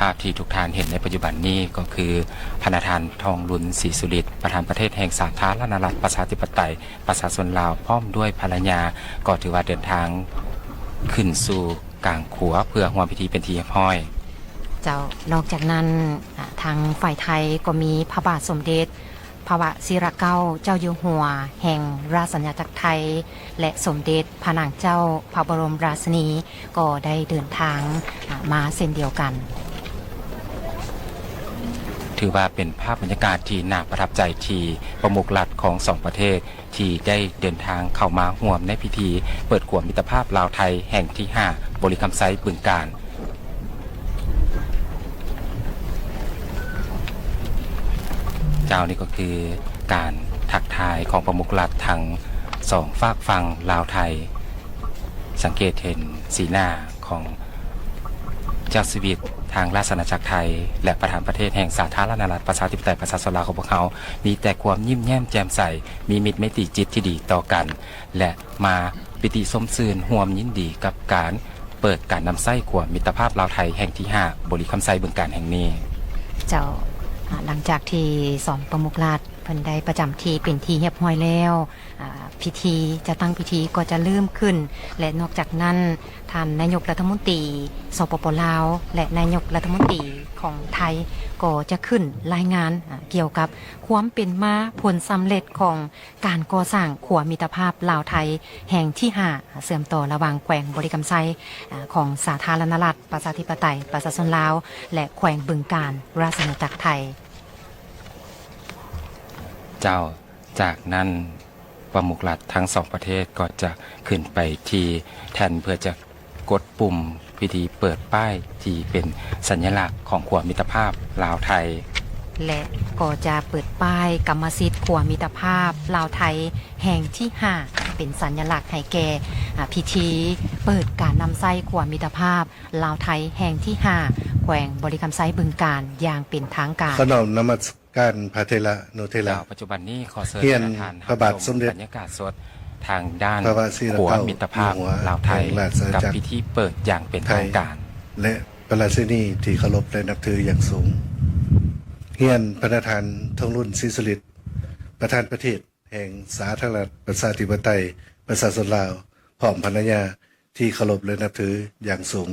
าพที่ทุกท่านเห็นในปัจจุบันนี้ก็คือพระธานทองลุนศรีสุริตประธานประเทศแห่งสาธารณรัฐประชาธิปไตยประชาชนลาวพร้อมด้วยภรรยาก็ถือว่าเดินทางขึ้นสู่กลางขัวเพื่อร่วมพิธีเป็นที่เรียบร้อยเจ้านอกจากนั้นทางฝ่ายไทยก็มีพระบาทสมเด็จพระวชิรเกล้าเจ้าอยู่หัวแห่งราชอาณาจักรไทยและสมเด็จพระนางเจ้าพระบรมราชินีก็ได้เดินทางมาเส้นเดียวกันถือว่าเป็นภาพบรรยากาศที่น่าประทับใจที่ประมุขหลักของสองประเทศที่ได้เดินทางเข้ามาร่วมในพิธีเปิดขวดมิตรภาพลาวไทยแห่งที่ 5 บริคำไซบึงกาฬเจ้านี่ก็คือการทักทายของประมุขหลักทั้งสองฝากฝั่งลาวไทยสังเกตเห็นสีหน้าของเจ้าสวิตทางราชอาณาจักรไทยและประธานประเทศแห่งสาธารณรัฐประชาธิปไตยประชาชนลาวของพวกเขามีแต่ความยิ้มแย้มแจ่มใสมีมิตรไมตรีจิตที่ดีต่อกันและมาปิติสมซื่นร่วมยินดีกับการเปิดการนำไส้ขวดมิตรภาพลาวไทยแห่งที่ 5 บริคำไซบึงกาฬแห่งนี้เจ้าหลังจากที่สองประมุขราชเพิ่นได้ประจำที่เป็นที่เรียบร้อยแล้วพิธีจะตั้งพิธีก็จะเริ่มขึ้นและนอกจากนั้นท่านนายกรัฐมนตรีสปป.ลาวและนายกรัฐมนตรีของไทยก็จะขึ้นรายงานเกี่ยวกับความเป็นมาผลสำเร็จของการก่อสร้างขัวมิตรภาพลาวไทยแห่งที่ 5 เสื่อมต่อระหว่างแขวงบริคำไซของสาธารณรัฐประชาธิปไตยประชาชนลาวและแขวงบึงกาฬราชอาณาจักรไทยเจ้าจากนั้นประมุขหลักทั้งสองประเทศก็จะขึ้นไปที่แท่นเพื่อจะกดปุ่มพิธีเปิดป้ายที่เป็นสัญลักษณ์ของขวดมิตรภาพลาวไทยและก็จะเปิดป้ายกรรมสิทธิ์ขวดมิตรภาพลาวไทยแห่งที่ 5 เป็นสัญลักษณ์ให้แก่พิธีเปิดการนำไส้ขวดมิตรภาพลาวไทยแห่งที่ 5 แขวงบริคำไซบึงกาฬอย่างเป็นทางการขนมนมัสการพระเทระโนเทระปัจจุบันนี้ขอเชิญทานพระบาทสมเด็จบรรยากาศสดทางด้านขวดมิตรภาพลาวไทยกับพิธีเปิดอย่างเป็นทางการและพระราชินีที่เคารพและนับถืออย่างสูงเฮียนพระประธานทองรุ่นศรีสุริตประธานประเทศแห่งสาธารณรัฐประชาธิปไตยประชาชนลาวพร้อมภรรยาที่เคารพและนับถืออย่างสูง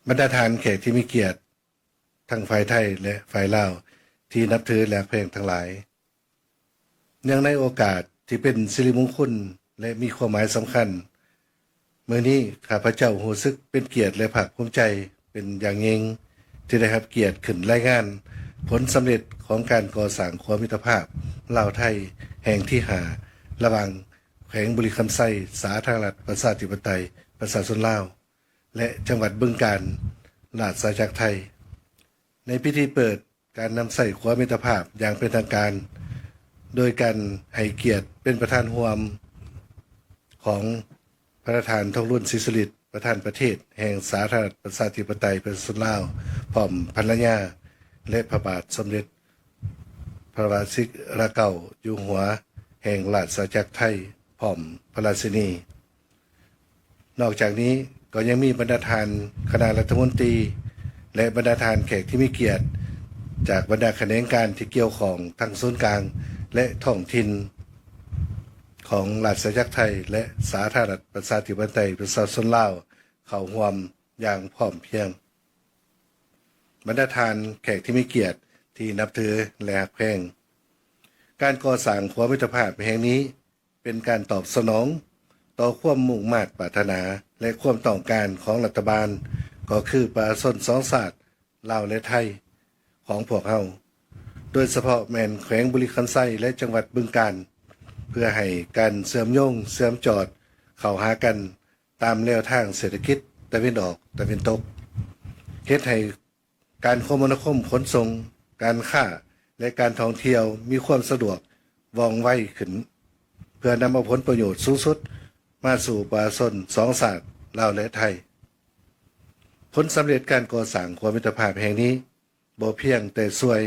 บรรดาทานแขกที่มีเกียรติทั้งฝ่ายไทยและฝ่ายลาวที่นับถือและเพลงทั้งหลายเนื่องในโอกาสที่เป็นสิริมงคลและมีความหมายสำคัญเมื่อนี้ข้าพเจ้ารู้สึกเป็นเกียรติและภาคภูมิใจเป็นอย่างยิ่งที่ได้รับเกียรติขึ้นรายงานผลสำเร็จของการก่อสร้างขัวมิตรภาพลาวไทยแห่งที่ 5 ระหว่างแขวงบริคำไซสาธารณรัฐประชาธิปไตยประชาชนลาวและจังหวัดบึงกาฬราชอาณาจักรไทยในพิธีเปิดการนำใส่ขัวมิตรภาพอย่างเป็นทางการโดยการให้เกียรติเป็นประธานร่วมของประธานทองรุ่นศรีสุริตประธานประเทศแห่งสาธารณรัฐประชาธิปไตยประชาชนลาวพร้อมภรรยาและพระบาทสมเด็จพระวชิรเกล้าอยู่หัวแห่งราชอาณาจักรไทยพร้อมพระราชินีนอกจากนี้ก็ยังมีบรรดาทานคณะรัฐมนตรีและบรรดาทานแขกที่มีเกียรติจากบรรดาแขนงการที่เกี่ยวของทั้งศูนย์กลางและท้องถิ่นของราชอาณาจักรไทยและสาธารณรัฐประชาธิปไตยประชาชนลาวเข้าร่วมอย่างพร้อมเพรียงบรรดาทานแขกที่มีเกียรติที่นับถือและรักแพงการก่อสร้างขัวมิตรภาพแห่งนี้เป็นการตอบสนองต่อความมุ่งมา่ปรารถนาและความต้องการของรัฐบาลก็คือประชาชนสองชาติลาวและไทยของพวกเราโดยเฉพาะแม่นแขวงบริคันไซและจังหวัดบึงกาฬเพื่อให้การเสื่อมโยงเสื่อมจอดเข้าหากันตามแนวทางเศรษฐกิจตะวันออกตะวันตกเฮ็ดให้การคมนาคมขนส่งการค้าและการท่องเที่ยวมีความสะดวกว่องไวขึ้นเพื่อนำเอาผลประโยชน์สูงสุดมาสู่ประชาชนสองชาติลาวและไทยผลสำเร็จการก่อสร้างขัวมิตรภาพแห่งนี้บ่เพียงแต่ช่วย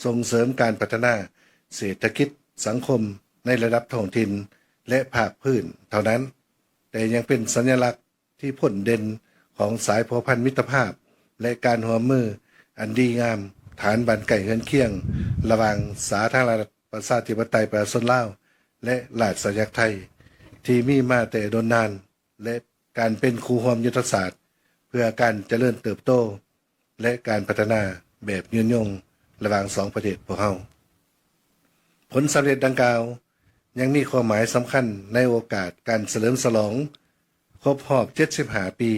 ส่งเสริมการพัฒนาเศรษฐกิจสังคมในระดับท้องถิ่นและภาคพื้นเท่านั้นแต่ยังเป็นสัญลักษณ์ที่พ้นเด่นของสายพันธมิตรภาพ และการร่วมมืออันดีงามฐานบันไก่เฮือนเคียงระหว่างสาธารณรัฐประชาธิปไตยประชาชนลาวและราชอาณาจักรไทยที่มีมาแต่โดนนานและการเป็นคู่ร่วมยุทธศาสตร์เพื่อการเจริญเติบโตและการพัฒนาแบบยืนยงระหว่างสองประเทศพวกเราผลสำเร็จดังกล่าวยังมีความหมายสำคัญในโอกาสการเฉลิมฉลองครบรอบ75 ปี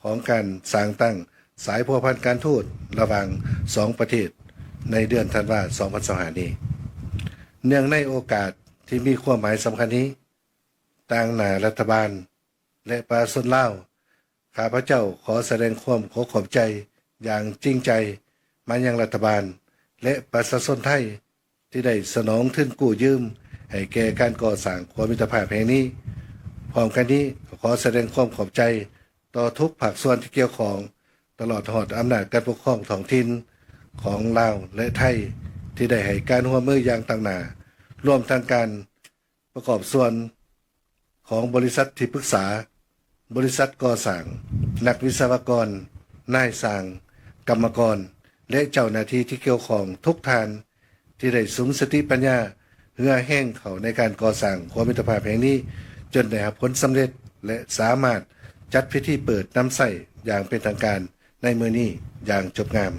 ของการสร้างตั้งสายพัวพันการทูตระหว่างสองประเทศในเดือนธันวาคม 2025 นี้เนื่องในโอกาสที่มีความหมายสำคัญนี้ต่างหน้ารัฐบาลและประชาชนลาวข้าพเจ้าขอแสดงความขอบใจอย่างจริงใจมายังรัฐบาลและประชาชนไทยที่ได้สนองทุนกู้ยืมให้แก่การก่อสร้างความมิตรภาพแห่งนี้พร้อมกันนี้ขอแสดงความขอบใจต่อทุกภาคส่วนที่เกี่ยวข้องตลอดหอดอำนาจการปกครองท้องถิ่นของลาวและไทยที่ได้ให้การร่วมมืออย่างต่างหน้ารวมทั้งการประกอบส่วนของบริษัทที่ปรึกษาบริษัทก่อสร้างนักวิศวกรนายสร้างกรรมกรและเจ้าหน้าที่ที่เกี่ยวข้องทุกทานที่ได้สุมสติปัญญาเหื่อแห้งเขาในการก่อสร้างความมิตรภาพแห่งนี้จนได้รับผลสำเร็จและสามารถจัดพิธีเปิดน้ำใสอย่างเป็นทางการในมื้อนี้อย่างจบงาม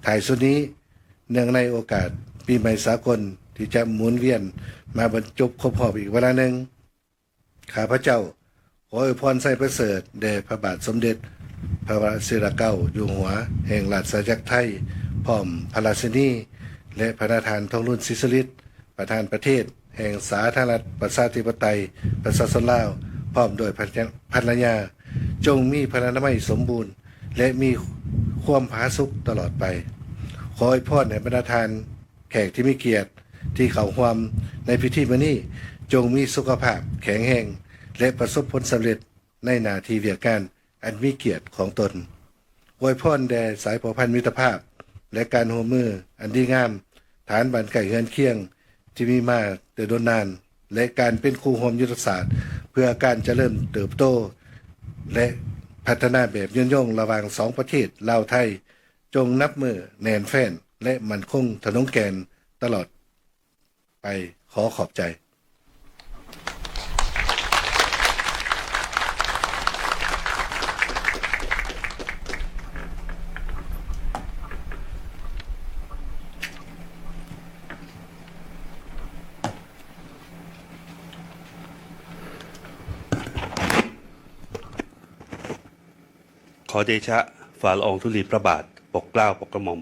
ท้ายสุดนี้เนื่องในโอกาสปีใหม่สากลที่จะหมุนเวียนมาบรรจบครบรอบอีกเวลาหนึ่งข้าพเจ้าขออวยพรไส้ประเสริฐแด่พระบาทสมเด็จพระวชิรเกล้าอยู่หัวแห่งราชอาณาจักรไทยพร้อมพระราชินีและพระประธานทองรุ่นศรีสฤทธิ์ประธานประเทศแห่งสาธารณรัฐประชาธิปไตยประชาชนลาวพร้อมโดยภรรยาจงมีพลานามัยสมบูรณ์และมีความผาสุกตลอดไปขออวยพรให้บรรดาทานแขกที่มีเกียรติที่เข้าร่วมในพิธีมื้อนี้จงมีสุขภาพแข็งแรงและประสบผลสำเร็จในหน้าที่เวียกการอันมีเกียรติของตนอวยพรแด่สายสัมพันธ์มิตรภาพและการร่วมมืออันดีงามฐานบ้านไก่เฮือนเคียงที่มีมาแต่โดนนานและการเป็นคู่ร่วมยุทธศาสตร์เพื่อการเจริญเติบโตและพัฒนาแบบยืนยงระหว่างสองประเทศลาวไทยจงนับมือแน่นแฟ้นและมั่นคงถนนแกนตลอดไปขอขอบใจขอเดชะฝ่าละอองธุลีพระบาทปกเกล้าปกกระหม่อม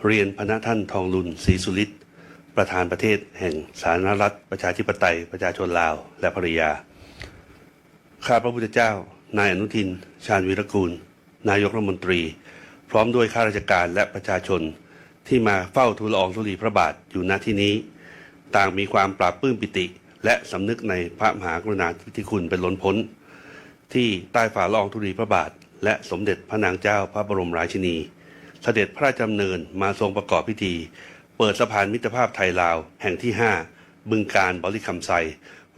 เรียนพระท่านทองลุนศรีสุฤทธิ์ประธานประเทศแห่งสาธารณรัฐประชาธิปไตยประชาชนลาวและภริยาข้าพระพุทธเจ้านายอนุทินชาญวีรกูลนายกรัฐมนตรีพร้อมด้วยข้าราชการและประชาชนที่มาเฝ้าทูลละอองธุลีพระบาทอยู่ณที่นี้ต่างมีความปราบปลื้มปิติและสำนึกในพระมหากรุณาธิคุณเป็นล้นพ้นที่ใต้ฝ่าละอองธุลีพระบาทและสมเด็จพระนางเจ้าพระบรมราชินีเสด็จพระราชดำเนินมาทรงประกอบพิธีเปิดสะพานมิตรภาพไทยลาวแห่งที่ 5 บึงกาฬบริคำไซ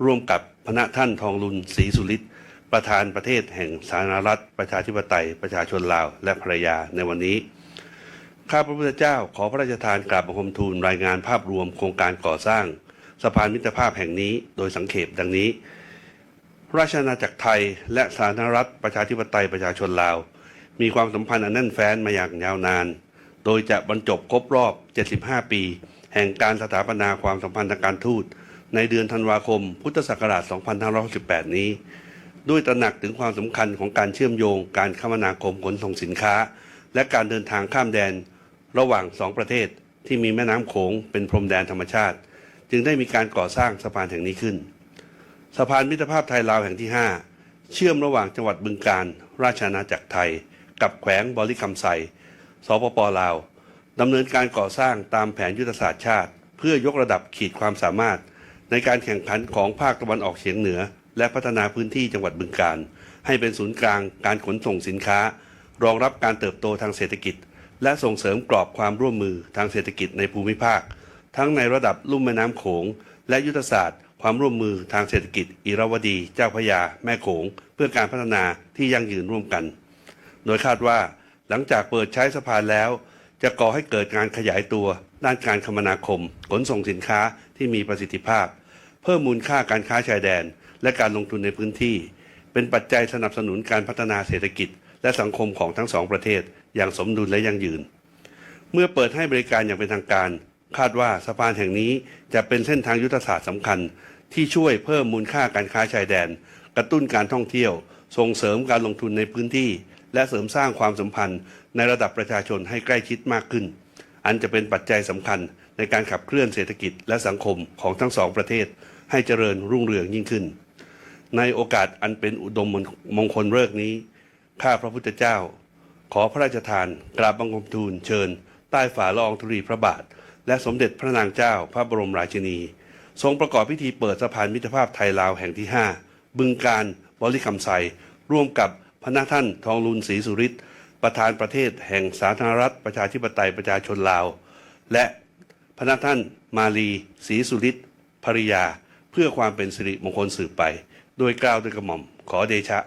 ร่วมกับพระท่านทองลุนศรีสุฤทธิ์ประธานประเทศแห่งสาธารณรัฐประชาธิปไตยประชาชนลาวและภรรยาในวันนี้ข้าพระพุทธเจ้าขอพระราชทานกราบบังคมทูลรายงานภาพรวมโครงการก่อสร้างสะพานมิตรภาพแห่งนี้โดยสังเขปดังนี้ราชอาณาจักรไทยและสาธารณรัฐประชาธิปไตยประชาชนลาวมีความสัมพันธ์อันแน่นแฟ้นมาอย่างยาวนานโดยจะบรรจบครบรอบ 75 ปีแห่งการสถาปนาความสัมพันธ์ทางการทูตในเดือนธันวาคมพุทธศักราช 2568 นี้ด้วยตระหนักถึงความสำคัญของการเชื่อมโยงการคมนาคมขนส่งสินค้าและการเดินทางข้ามแดนระหว่างสองประเทศที่มีแม่น้ำโขงเป็นพรมแดนธรรมชาติจึงได้มีการก่อสร้างสะพานแห่งนี้ขึ้นสะพานมิตรภาพไทยลาวแห่งที่ 5 เชื่อมระหว่างจังหวัดบึงกาฬราชอาณาจักรไทยกับแขวงบริคำไซสปป.ลาวดำเนินการก่อสร้างตามแผนยุทธศาสตร์ชาติเพื่อยกระดับขีดความสามารถในการแข่งขันของภาคตะวันออกเฉียงเหนือและพัฒนาพื้นที่จังหวัดบึงกาฬให้เป็นศูนย์กลางการขนส่งสินค้ารองรับการเติบโตทางเศรษฐกิจและส่งเสริมกรอบความร่วมมือทางเศรษฐกิจในภูมิภาคทั้งในระดับลุ่มแม่น้ำโขงและยุทธศาสตร์ความร่วมมือทางเศรษฐกิจอิระวดีเจ้าพระยาแม่โขงเพื่อการพัฒนาที่ยั่งยืนร่วมกัน โดยคาดว่าหลังจากเปิดใช้สะพานแล้วจะก่อให้เกิดการขยายตัวด้านการคมนาคมขนส่งสินค้าที่มีประสิทธิภาพเพิ่มมูลค่าการค้าชายแดนและการลงทุนในพื้นที่เป็นปัจจัยสนับสนุนการพัฒนาเศรษฐกิจและสังคมของทั้งสองประเทศอย่างสมดุลและยั่งยืนเมื่อเปิดให้บริการอย่างเป็นทางการคาดว่าสะพานแห่งนี้จะเป็นเส้นทางยุทธศาสตร์สำคัญที่ช่วยเพิ่มมูลค่าการค้าชายแดนกระตุ้นการท่องเที่ยวส่งเสริมการลงทุนในพื้นที่และเสริมสร้างความสัมพันธ์ในระดับประชาชนให้ใกล้ชิดมากขึ้นอันจะเป็นปัจจัยสำคัญในการขับเคลื่อนเศรษฐกิจและสังคมของทั้งสองประเทศให้เจริญรุ่งเรืองยิ่งขึ้นในโอกาสอันเป็นอุดมมงคลฤกษ์นี้ข้าพระพุทธเจ้าขอพระราชทานกราบบังคมทูลเชิญใต้ฝ่าละอองธุลีพระบาทและสมเด็จพระนางเจ้าพระบรมราชินีทรงประกอบพิธีเปิดสะพานมิตรภาพไทยลาวแห่งที่ 5 บึงกาฬบริคำไซร่วมกับพระท่านทองลุนศรีสุริตประธานประเทศแห่งสาธารณรัฐประชาธิปไตยประชาชนลาวและพระท่านมาลีศรีสุริตภริยาเพื่อความเป็นสิริมงคลสืบไปโดยกล่าวด้วยกระหม่อมขอเดชะ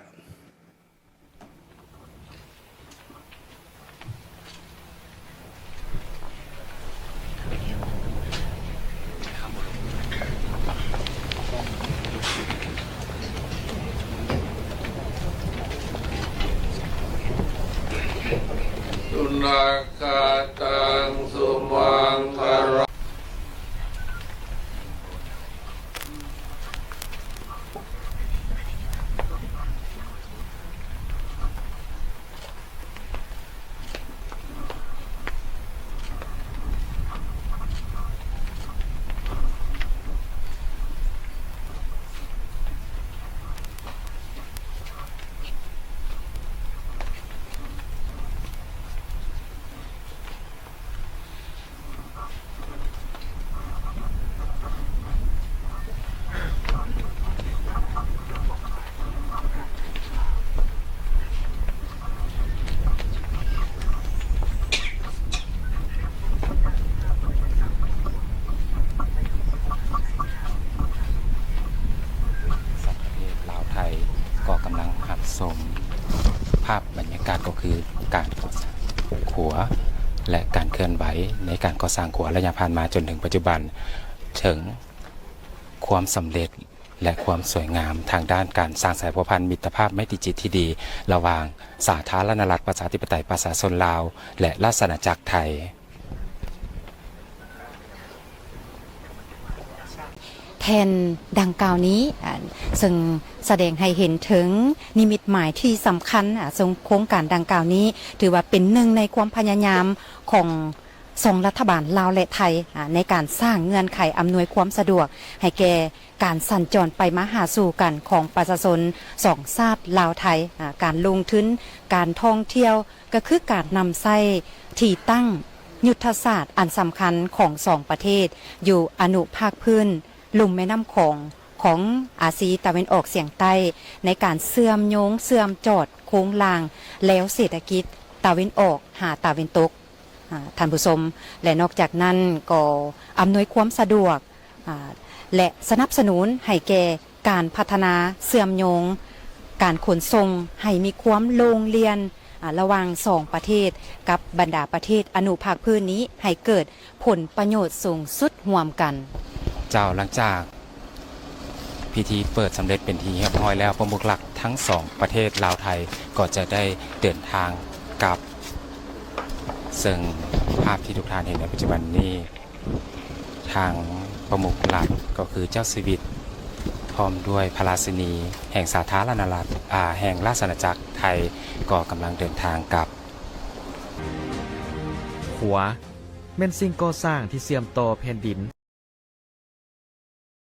สุนัขกตังสุมังคาระ สองประเทศลาวไทยก็กำลังหับชมภาพบรรยากาศก็คือการก่อสร้างขัวและการเคลื่อนไหวในการก่อสร้างขัวระยะผ่านมาจนถึงปัจจุบันถึงความสำเร็จและความสวยงามทางด้านการสร้างสายสัมพันธ์มิตรภาพไมตรีจิตที่ดีระหว่างสาธารณรัฐประชาธิปไตยประชาชนลาวและราชอาณาจักรไทย แทนดังกล่าวนี้ซึ่งแสดงให้เห็นถึงนิมิตหมายที่สำคัญทรงโครงการดังกล่าวนี้ถือว่าเป็นหนึ่งในความพยายามของสองรัฐบาลลาวและไทยในการสร้างเงื่อนไขอำนวยความสะดวกให้แก่การสัญจรไปมาหาสู่กันของประชาชนสองชาติลาวไทยการลงทุนการท่องเที่ยวก็คือการนำใช้ที่ตั้งยุทธศาสตร์อันสำคัญของสองประเทศอยู่อนุภาคพื้นลุ่มแม่น้ำของอาซีตะวันออกเฉียงใต้ในการเชื่อมโยงเชื่อมจอดโค้งลางแล้วเศรษฐกิจตะวันออกหาตะวันตกท่านผู้ชมและนอกจากนั้นก็อำนวยความสะดวกและสนับสนุนให้แก่การพัฒนาเชื่อมโยงการขนส่งให้มีความโรงเรียนระหว่างสองประเทศกับบรรดาประเทศอนุภาคพื้นนี้ให้เกิดผลประโยชน์สูงสุดร่วมกันเจ้าหลังจากพิธีเปิดสำเร็จเป็นที่เรียบร้อยแล้วประมุขหลักทั้งสองประเทศลาวไทยก็จะได้เดินทางกลับซึ่งภาพที่ทุกท่านเห็นในปัจจุบันนี้ทางประมุขหลักก็คือเจ้าชีวิตพร้อมด้วยพระราชินีแห่งสาธารณรัฐแห่งราชอาณาจักรไทยก็กำลังเดินทางกลับขัวแม่นสิ่งก่อสร้างที่เชื่อมต่อแผ่นดิน